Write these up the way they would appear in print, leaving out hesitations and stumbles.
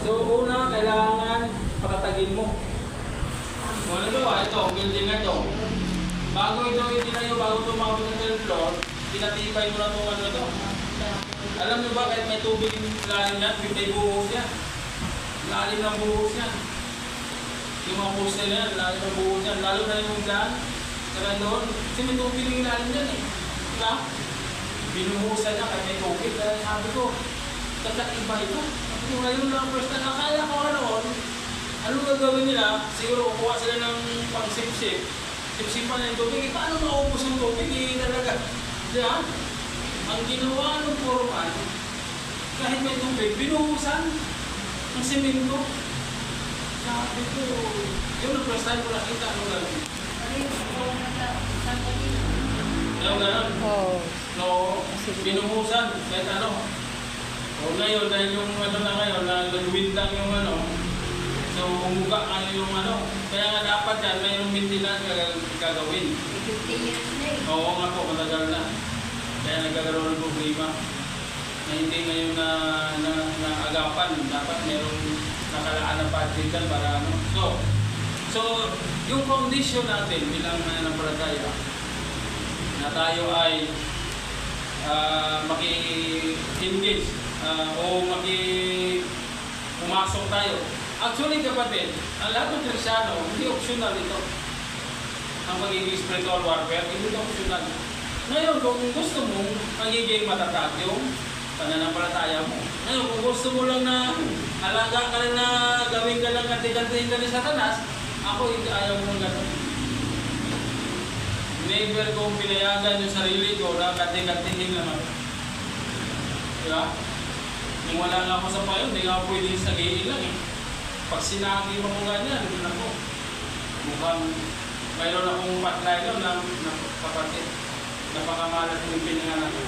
So una, kailangan patatagin mo. Kung ano ba, ito, building na ito. Bago ito itinayo, bago tumawag ng third floor, pinatibay mo na itong ano ito. Alam nyo ba, kahit may tubig lalim yan, may buhos yan. Lalim ng buhos yan. Yung mga postel yan, lalim ng buhos yan. Lalo na yung dyan, saka doon, kasi may tubig yung lalim yan eh. Diba? Binuhusan niya kahit may tubig. Kaya sabi ko, iba ito. Kung ngayon lang first na nakaya ko anong gagawin nila? Siguro kukuha sila ng pang-sip-sip. Sip-sipan na yung tubig. Paano maubos yung tubig? Talaga. Diba? Ang ginawa ng puruan, kahit may tubig, binuhusan ng semento. Sabi ko, yun ang first time ko nakita anong gagawin. Yung gano'n? Oo. No, binuhusan. Kahit ano. O ngayon, dahil yung ano na ngayon, nag-windang yung ano, so umuga yung ano, kaya nga dapat yan, mayroong maintenance gagawin. 50 years na eh. Oo nga po, matagal na. Kaya nagkakaroon ng problema na hindi ngayon na agapan. Dapat mayroong nakalaan na budget dyan para ano. So yung condition natin bilang mananampalataya na tayo ay maki-engage o pumasok tayo. Actually kapatid, ang lahat ng Kristiyano, hindi optional ito. Ang magiging spiritual warfare, hindi ito optional. Ngayon, kung gusto mo, magiging matatag yung pananampalataya mo. Ngayon, kung gusto mo lang na alaga ka lang na gawin ka lang kanti-kantihin ka ni Satanas, ako hindi ayaw mo gano'n. Never kong pinayagan yung sarili ko na kanti-kantihin lang ako. Diba? Kung wala nga ako sa payo, hindi nga ako pwedeng sagihin lang eh. Pag sinagi mo ko ganyan, ako, mukhang mayroon akong patlay na kapatid. Napakamalat yung pinangalan ko.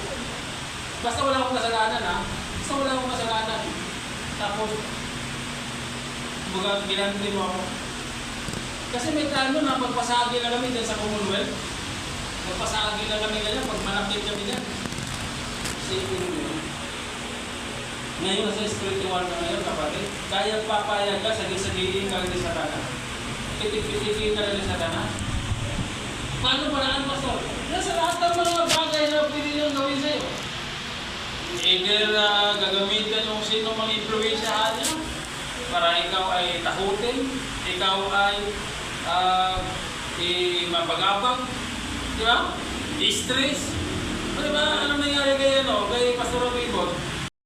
Basta wala akong kasalanan ha. Basta wala akong kasalanan. Tapos, ginanti mo ako. Kasi may time na pagpasagi na kami dyan sa Commonwealth. Pagpasagi na kami ganyan, pag malapit kami dyan. Isipin mo yun. Ngayon sa spiritual na ngayon kapatid, kaya papayag ka, sagi-sagiin ka rin sa Satanas. Pitik-pitikin ka rin sa Satanas. Paano paraan, Pastor? Nasa lahat ng mga bagay na pwede niyang gawin sa'yo. Either gagamitin yung sino mang influensyahan niya para ikaw ay takutin, ikaw ay mapagabang, di ba? I-stress. Di ba? Anong nangyari kay Pastor Amibot?